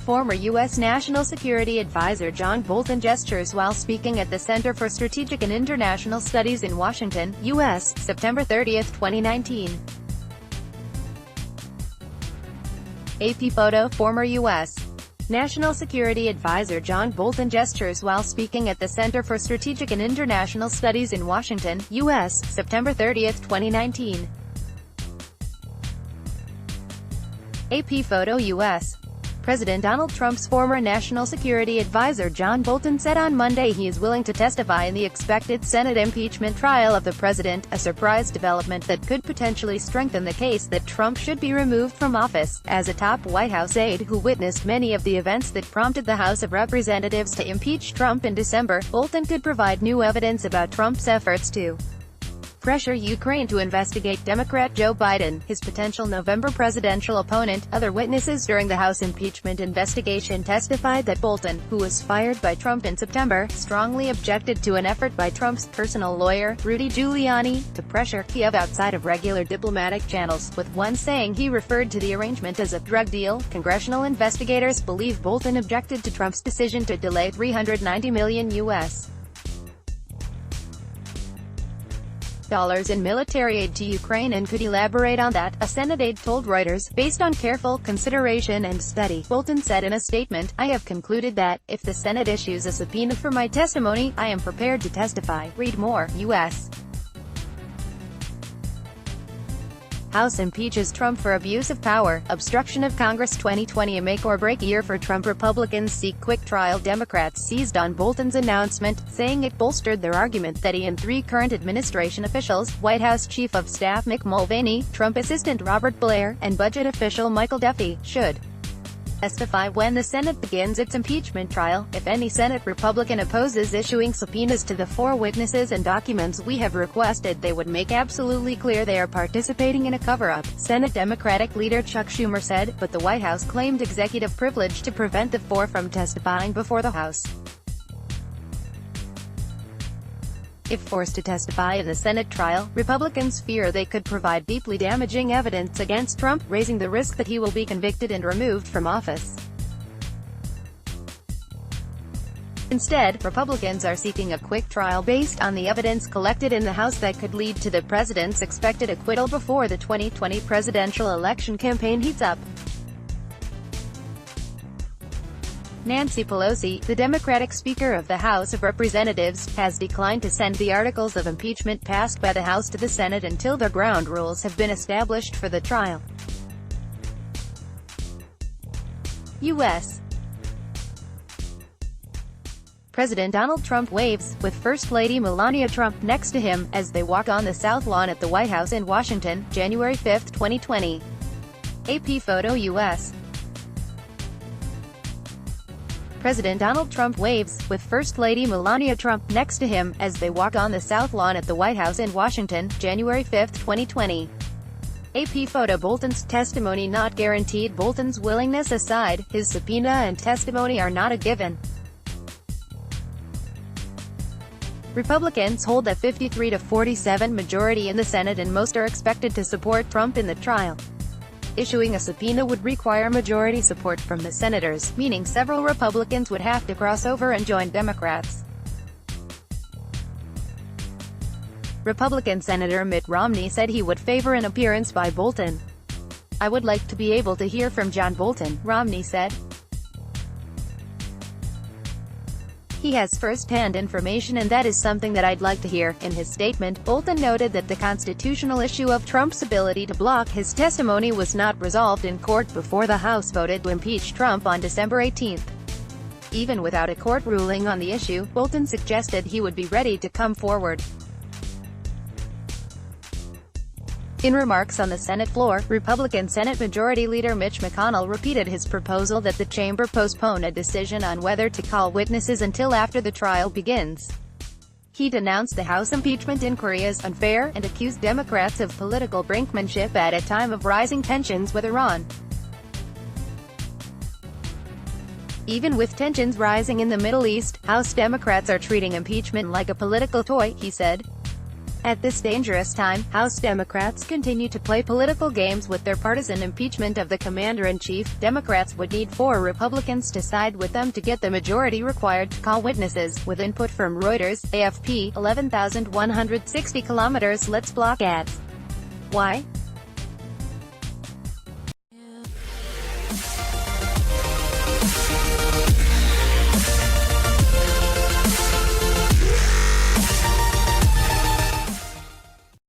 former U.S. National Security Advisor John Bolton gestures while speaking at the Center for Strategic and International Studies in Washington, U.S., September 30, 2019. AP photo, former U.S. National Security Advisor John Bolton gestures while speaking at the Center for Strategic and International Studies in Washington, U.S., September 30, 2019. AP photo U.S. President Donald Trump's former National Security Advisor John Bolton said on Monday he is willing to testify in the expected Senate impeachment trial of the president, a surprise development that could potentially strengthen the case that Trump should be removed from office. As a top White House aide who witnessed many of the events that prompted the House of Representatives to impeach Trump in December, Bolton could provide new evidence about Trump's efforts to pressure Ukraine to investigate Democrat Joe Biden, his potential November presidential opponent. Other witnesses during the House impeachment investigation testified that Bolton, who was fired by Trump in September, strongly objected to an effort by Trump's personal lawyer, Rudy Giuliani, to pressure Kiev outside of regular diplomatic channels, with one saying he referred to the arrangement as a drug deal. Congressional investigators believe Bolton objected to Trump's decision to delay $390 million U.S. in military aid to Ukraine and could elaborate on that, a Senate aide told Reuters. Based on careful consideration and study, Bolton said in a statement, I have concluded that, if the Senate issues a subpoena for my testimony, I am prepared to testify. Read more. U.S. House impeaches Trump for abuse of power, obstruction of Congress. 2020 a make-or-break year for Trump. Republicans seek quick trial. Democrats seized on Bolton's announcement, saying it bolstered their argument that he and three current administration officials, White House Chief of Staff Mick Mulvaney, Trump assistant Robert Blair, and budget official Michael Duffy, should testify when the Senate begins its impeachment trial. If any Senate Republican opposes issuing subpoenas to the four witnesses and documents we have requested, they would make absolutely clear they are participating in a cover-up, Senate Democratic leader Chuck Schumer said, but the White House claimed executive privilege to prevent the four from testifying before the House. If forced to testify in the Senate trial, Republicans fear they could provide deeply damaging evidence against Trump, raising the risk that he will be convicted and removed from office. Instead, Republicans are seeking a quick trial based on the evidence collected in the House that could lead to the president's expected acquittal before the 2020 presidential election campaign heats up. Nancy Pelosi, the Democratic Speaker of the House of Representatives, has declined to send the articles of impeachment passed by the House to the Senate until the ground rules have been established for the trial. U.S. President Donald Trump waves, with First Lady Melania Trump next to him, as they walk on the South Lawn at the White House in Washington, January 5, 2020. AP photo U.S. President Donald Trump waves, with First Lady Melania Trump next to him, as they walk on the South Lawn at the White House in Washington, January 5, 2020. AP photo Bolton's testimony not guaranteed. Bolton's willingness aside, his subpoena and testimony are not a given. Republicans hold a 53-47 majority in the Senate and most are expected to support Trump in the trial. Issuing a subpoena would require majority support from the senators, meaning several Republicans would have to cross over and join Democrats. Republican Senator Mitt Romney said he would favor an appearance by Bolton. I would like to be able to hear from John Bolton, Romney said. He has first-hand information and that is something that I'd like to hear. In his statement, Bolton noted that the constitutional issue of Trump's ability to block his testimony was not resolved in court before the House voted to impeach Trump on December 18. Even without a court ruling on the issue, Bolton suggested he would be ready to come forward. In remarks on the Senate floor, Republican Senate Majority Leader Mitch McConnell repeated his proposal that the chamber postpone a decision on whether to call witnesses until after the trial begins. He denounced the House impeachment inquiry as unfair, and accused Democrats of political brinkmanship at a time of rising tensions with Iran. Even with tensions rising in the Middle East, House Democrats are treating impeachment like a political toy, he said. At this dangerous time, House Democrats continue to play political games with their partisan impeachment of the commander-in-chief. Democrats would need 4 Republicans to side with them to get the majority required to call witnesses, with input from Reuters, AFP, 11,160 kilometers. Let's block ads. Why?